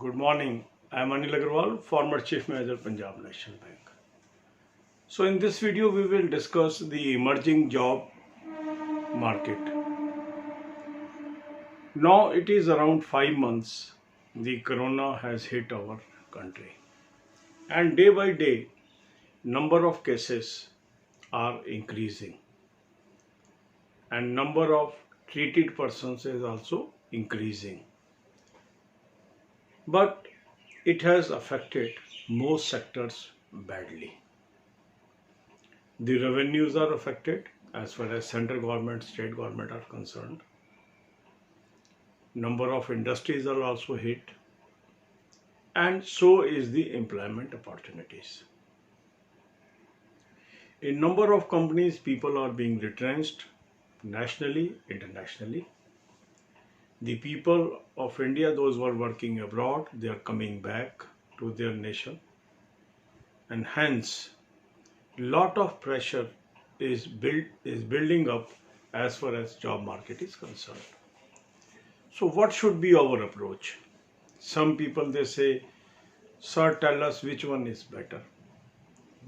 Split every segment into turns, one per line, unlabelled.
Good morning. I am Anil Agarwal, former Chief Manager, Punjab National Bank. So in this video, we will discuss the emerging job market. Now it is around 5 months the corona has hit our country. And day by day, number of cases are increasing. And number of treated persons is also increasing. But it has affected most sectors badly. The revenues are affected as far as central government, state government are concerned. Number of industries are also hit, and so is the employment opportunities. In number of companies, people are being retrenched nationally, internationally. The people of India, those who are working abroad, they are coming back to their nation, and hence lot of pressure is building up as far as job market is concerned. So what should be our approach? Some people they say, sir, tell us which one is better.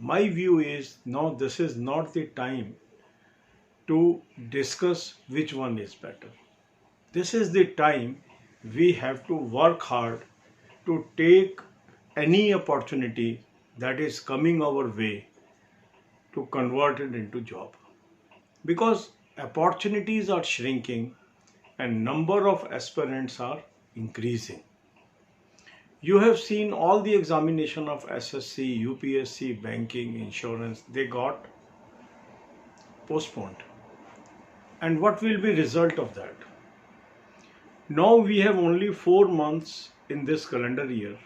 My view is, no, this is not the time to discuss which one is better. This is the time we have to work hard to take any opportunity that is coming our way to convert it into job. Because opportunities are shrinking and number of aspirants are increasing. You have seen all the examination of SSC, UPSC, banking, insurance, they got postponed. And what will be result of that? Now we have only 4 months in this calendar year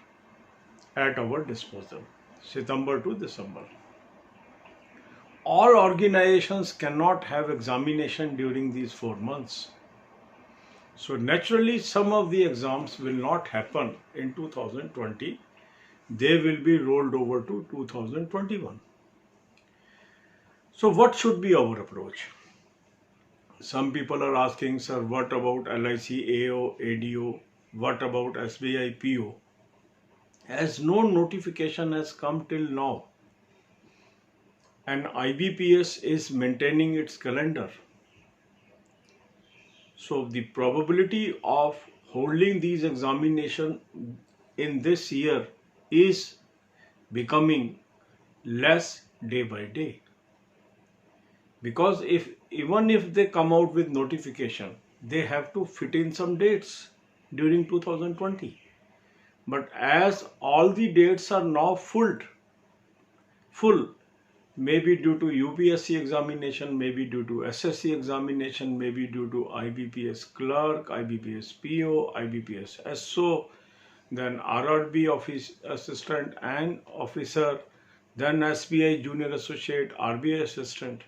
at our disposal, September to December. All organizations cannot have examination during these 4 months. So naturally, some of the exams will not happen in 2020. They will be rolled over to 2021. So what should be our approach? Some people are asking, sir, what about LIC, AO, ADO? What about SBI, PO? As no notification has come till now, and IBPS is maintaining its calendar. So the probability of holding these examinations in this year is becoming less day by day. Because even if they come out with notification, they have to fit in some dates during 2020. But as all the dates are now full, maybe due to UPSC examination, maybe due to SSC examination, maybe due to IBPS clerk, IBPS PO, IBPS SO, then RRB office assistant and officer, then SBI junior associate, RBI assistant.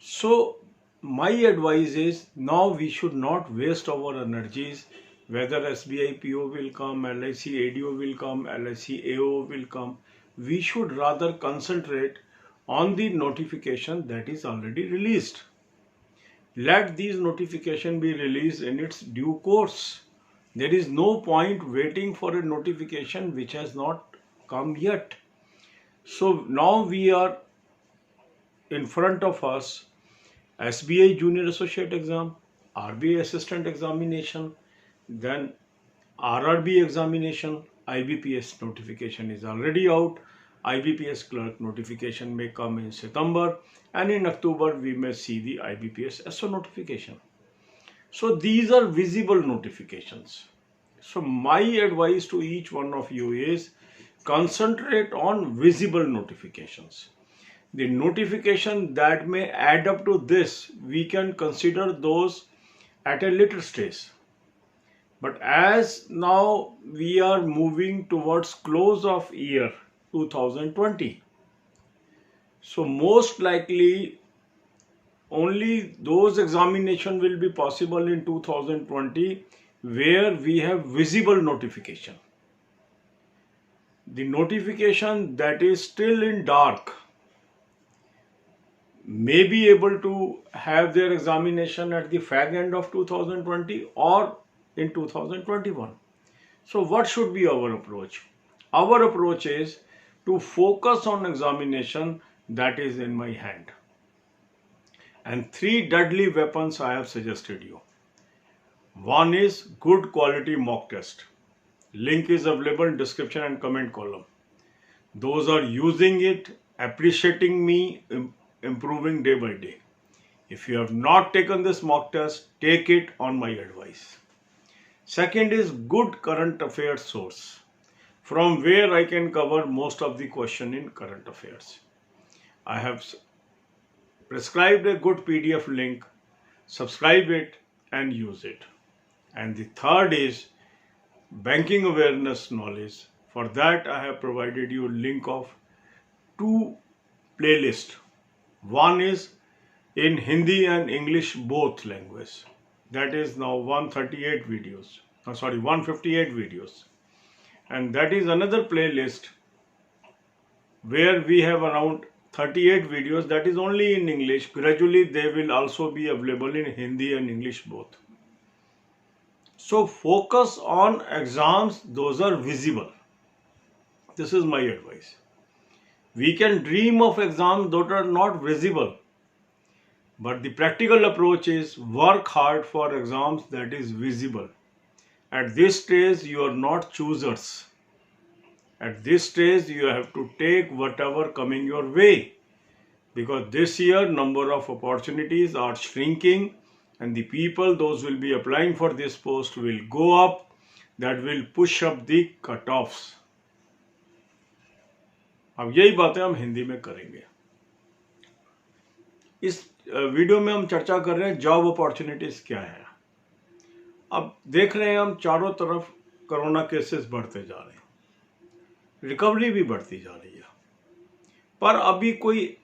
So my advice is, now we should not waste our energies whether SBI PO will come, LIC ADO will come, LIC AO will come. We should rather concentrate on the notification that is already released. Let these notifications be released in its due course. There is no point waiting for a notification which has not come yet. So now we are in front of us SBI Junior Associate exam, RBI Assistant examination, then RRB examination, IBPS notification is already out. IBPS clerk notification may come in September, and in October we may see the IBPS SO notification. So these are visible notifications. So my advice to each one of you is, concentrate on visible notifications. The notification that may add up to this, we can consider those at a later stage. But as now we are moving towards close of year 2020, so most likely only those examinations will be possible in 2020 where we have visible notification. The notification that is still in dark may be able to have their examination at the fag end of 2020 or in 2021. So what should be our approach? Our approach is to focus on examination that is in my hand. And 3 deadly weapons I have suggested you. One is good quality mock test. Link is available in description and comment column. Those are using it, appreciating me, improving day by day. If you have not taken this mock test, take it on my advice. Second is good current affairs source, from where I can cover most of the question in current affairs. I have prescribed a good PDF link, subscribe it and use it. And the third is banking awareness knowledge. For that I have provided you a link of 2 playlists. One is in Hindi and English both language. That is now 158 videos. 158 videos. And that is another playlist where we have around 38 videos that is only in English. Gradually they will also be available in Hindi and English both. So focus on exams, those are visible. This is my advice. We can dream of exams that are not visible. But the practical approach is work hard for exams that is visible. At this stage, you are not choosers. At this stage, you have to take whatever coming your way. Because this year, number of opportunities are shrinking and the people, those will be applying for this post will go up. That will push up the cutoffs. अब यही बातें हम हिंदी में करेंगे. इस video में हम चर्चा कर रहे हैं जॉब अपॉर्चुनिटीज क्या है. अब देख रहे हैं हम चारों तरफ कोरोना केसेस बढ़ते जा रहे हैं, रिकवरी भी बढ़ती जा रही है, पर अभी कोई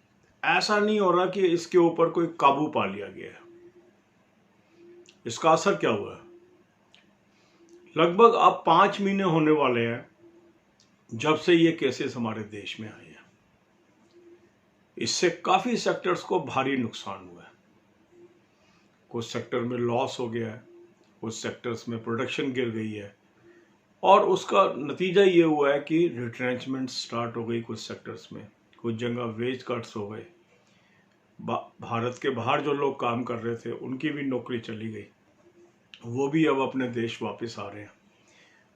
ऐसा नहीं हो रहा कि इसके ऊपर कोई काबू पा लिया गया है. इसका असर क्या हुआ है? लगभग अब 5 महीने होने वाले हैं जब से ये केसेस हमारे देश में आए हैं. इससे काफी सेक्टर्स को भारी नुकसान हुआ है. कुछ सेक्टर में लॉस हो गया है, कुछ सेक्टर्स में प्रोडक्शन गिर गई है और उसका नतीजा ये हुआ है कि रिट्रेंचमेंट स्टार्ट हो गई कुछ सेक्टर्स में, कुछ जगह वेज कट्स हो गए. भारत के बाहर जो लोग काम कर रहे थे उनकी भी नौकरी चली गई, वो भी अब अपने देश वापस आ रहे हैं,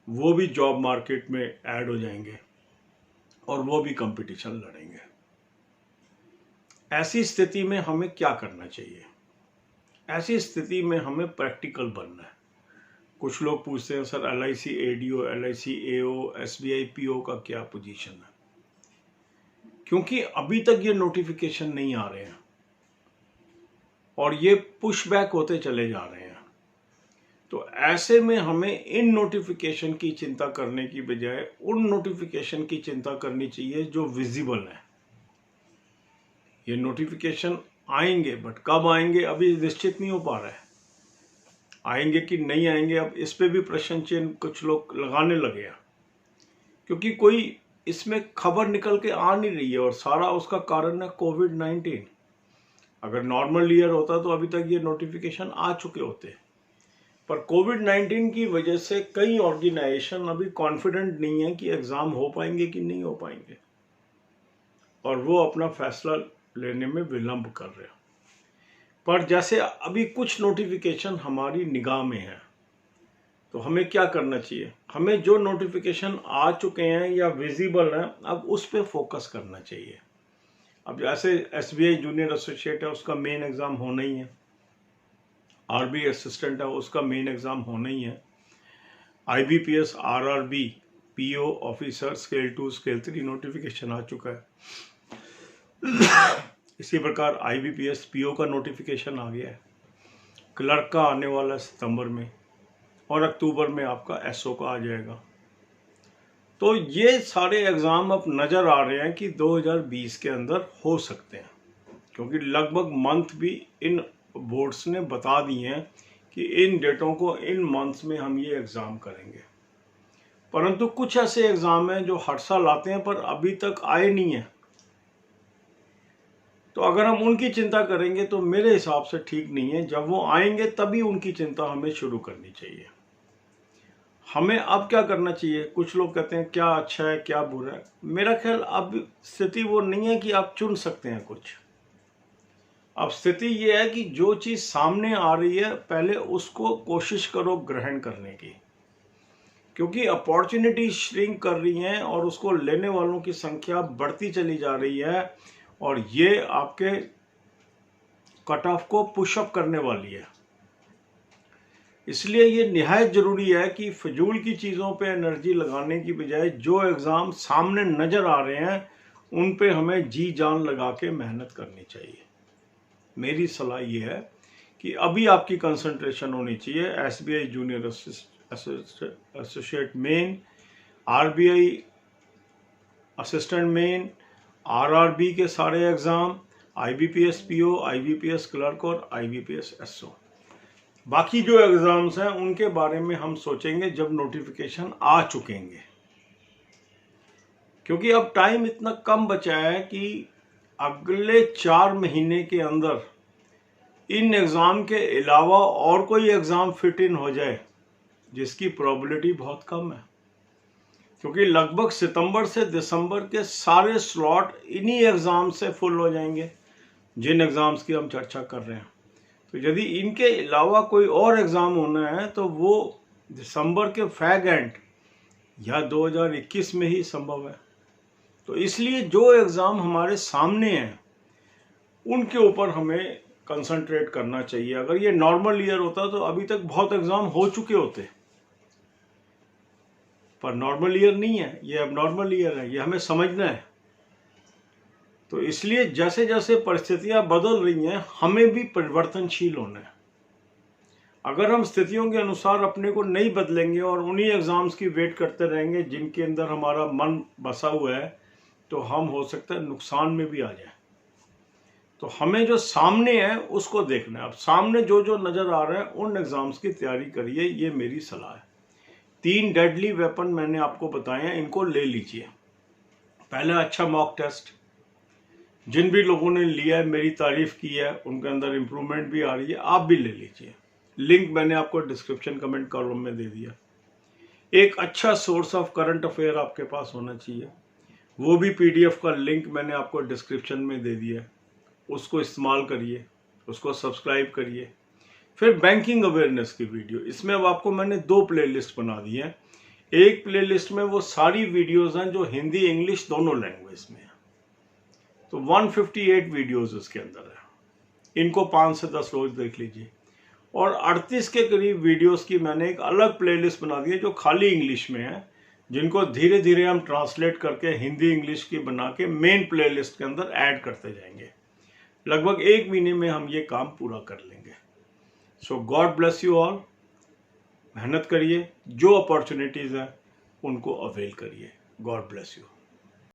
वो भी जॉब मार्केट में ऐड हो जाएंगे और वो भी कंपटीशन लड़ेंगे. ऐसी स्थिति में हमें क्या करना चाहिए? ऐसी स्थिति में हमें प्रैक्टिकल बनना है. कुछ लोग पूछते हैं sir LIC ADO, LIC AO, SBI PO का क्या पोजीशन है? क्योंकि अभी तक ये नोटिफिकेशन नहीं आ रहे हैं और ये पुश बैक होते चले जा रहे हैं. तो ऐसे में हमें इन नोटिफिकेशन की चिंता करने की बजाय उन नोटिफिकेशन की चिंता करनी चाहिए जो विजिबल है. ये नोटिफिकेशन आएंगे बट कब आएंगे अभी निश्चित नहीं हो पा रहा है. आएंगे कि नहीं आएंगे, अब इस पे भी प्रश्न चिन्ह कुछ लोग लगाने लगे हैं, क्योंकि कोई इसमें खबर निकल के आ नहीं रही है और सारा उसका कारण है कोविड-19. अगर नॉर्मल ईयर होता तो अभी तक ये नोटिफिकेशन आ चुके होते, पर कोविड-19 की वजह से कई ऑर्गेनाइजेशन अभी कॉन्फिडेंट नहीं है कि एग्जाम हो पाएंगे कि नहीं हो पाएंगे और वो अपना फैसला लेने में विलंब कर रहे हैं. पर जैसे अभी कुछ नोटिफिकेशन हमारी निगाह में है तो हमें क्या करना चाहिए? हमें जो नोटिफिकेशन आ चुके हैं या विजिबल हैं अब उस पर फोकस करना चाहिए. अब जैसे SBI जूनियर एसोसिएट है उसका मेन एग्जाम होना ही है, RBI असिस्टेंट है उसका मेन एग्जाम होना ही है, IBPS RRB PO officer scale 2 scale 3 notification आ चुका है. इसी प्रकार IBPS PO का नोटिफिकेशन आ गया है, क्लर्क का आने वाला सितंबर में और अक्टूबर में आपका SO का आ जाएगा. तो ये सारे एग्ज़ाम अब नज़र आ रहे हैं कि 2020 के अंदर हो सकते हैं, क्योंकि लगभग मंथ भी इन बोर्ड्स ने बता दिए हैं कि इन डेटों को इन मंथ्स में हम ये एग्ज़ाम करेंगे. परंतु कुछ ऐसे एग्ज़ाम हैं जो हर साल आते हैं पर अभी तक आए नहीं हैं. तो अगर हम उनकी चिंता करेंगे तो मेरे हिसाब से ठीक नहीं है. जब वो आएंगे तभी उनकी चिंता हमें शुरू करनी चाहिए. हमें अब क्या करना चाहिए? कुछ लोग कहते हैं क्या अच्छा है क्या बुरा है। मेरा ख्याल अब स्थिति वो नहीं है कि आप चुन सकते हैं कुछ। अब स्थिति ये है कि जो चीज सामने आ रही है पहले उसको कोशिश करो ग्रहण करने की, क्योंकि अपॉर्चुनिटी श्रिंक कर रही हैं और उसको लेने वालों की संख्या बढ़ती चली जा रही है और ये आपके कट ऑफ को पुशअप करने वाली है। इसलिए ये निहायत जरूरी है कि फजूल की चीज़ों पे एनर्जी लगाने की बजाय जो एग्ज़ाम सामने नज़र आ रहे हैं उन पे हमें जी जान लगा के मेहनत करनी चाहिए। मेरी सलाह ये है कि अभी आपकी कंसंट्रेशन होनी चाहिए SBI junior associate main, RBI assistant main, RRB के सारे exam, IBPS PO, IBPS clerk और IBPS SO। बाकी जो एग्ज़ाम्स हैं उनके बारे में हम सोचेंगे जब नोटिफिकेशन आ चुकेंगे, क्योंकि अब टाइम इतना कम बचा है कि अगले 4 महीने के अंदर इन एग्ज़ाम के अलावा और कोई एग्ज़ाम फिट इन हो जाए जिसकी प्रोबेबिलिटी बहुत कम है, क्योंकि लगभग सितंबर से दिसंबर के सारे स्लॉट इन्हीं एग्ज़ाम से फुल हो जाएंगे जिन एग्ज़ाम्स की हम चर्चा कर रहे हैं। तो यदि इनके अलावा कोई और एग्ज़ाम होना है तो वो दिसंबर के फैग एंड या 2021 में ही संभव है। तो इसलिए जो एग्ज़ाम हमारे सामने हैं उनके ऊपर हमें कंसंट्रेट करना चाहिए। अगर ये नॉर्मल ईयर होता तो अभी तक बहुत एग्ज़ाम हो चुके होते, पर नॉर्मल ईयर नहीं है, ये अब नॉर्मल ईयर है, ये हमें समझना है। तो इसलिए जैसे जैसे परिस्थितियां बदल रही हैं हमें भी परिवर्तनशील होना है। अगर हम स्थितियों के अनुसार अपने को नहीं बदलेंगे और उन्हीं एग्जाम्स की वेट करते रहेंगे जिनके अंदर हमारा मन बसा हुआ है, तो हम हो सकता है नुकसान में भी आ जाए। तो हमें जो सामने है उसको देखना है। अब सामने जो जो नजर आ रहा है उन एग्जाम्स की तैयारी करिए, ये मेरी सलाह है। 3 डेडली वेपन मैंने आपको बताए हैं, इनको ले लीजिए। पहला, अच्छा मॉक टेस्ट। जिन भी लोगों ने लिया है, मेरी तारीफ की है, उनके अंदर इंप्रूवमेंट भी आ रही है, आप भी ले लीजिए। लिंक मैंने आपको डिस्क्रिप्शन कमेंट कॉलम में दे दिया। एक अच्छा सोर्स ऑफ करंट अफेयर आपके पास होना चाहिए, वो भी PDF का लिंक मैंने आपको डिस्क्रिप्शन में दे दिया है, उसको इस्तेमाल करिए, उसको सब्सक्राइब करिए। फिर बैंकिंग अवेयरनेस की वीडियो, इसमें अब आपको मैंने 2 प्लेलिस्ट बना दी हैं। एक प्लेलिस्ट में वो सारी वीडियोस हैं जो हिंदी इंग्लिश दोनों लैंग्वेज में है, तो 158 वीडियोस इसके अंदर है। इनको 5 से 10 रोज देख लीजिए। और 38 के करीब वीडियोस की मैंने एक अलग प्लेलिस्ट बना दी है जो खाली इंग्लिश में है, जिनको धीरे धीरे हम ट्रांसलेट करके हिंदी इंग्लिश की बना के मेन प्लेलिस्ट के अंदर ऐड करते जाएंगे। लगभग 1 महीने में हम ये काम पूरा कर लेंगे। सो गॉड ब्लेस यू ऑल। मेहनत करिए, जो अपॉर्चुनिटीज हैं उनको अवेल करिए। God bless you.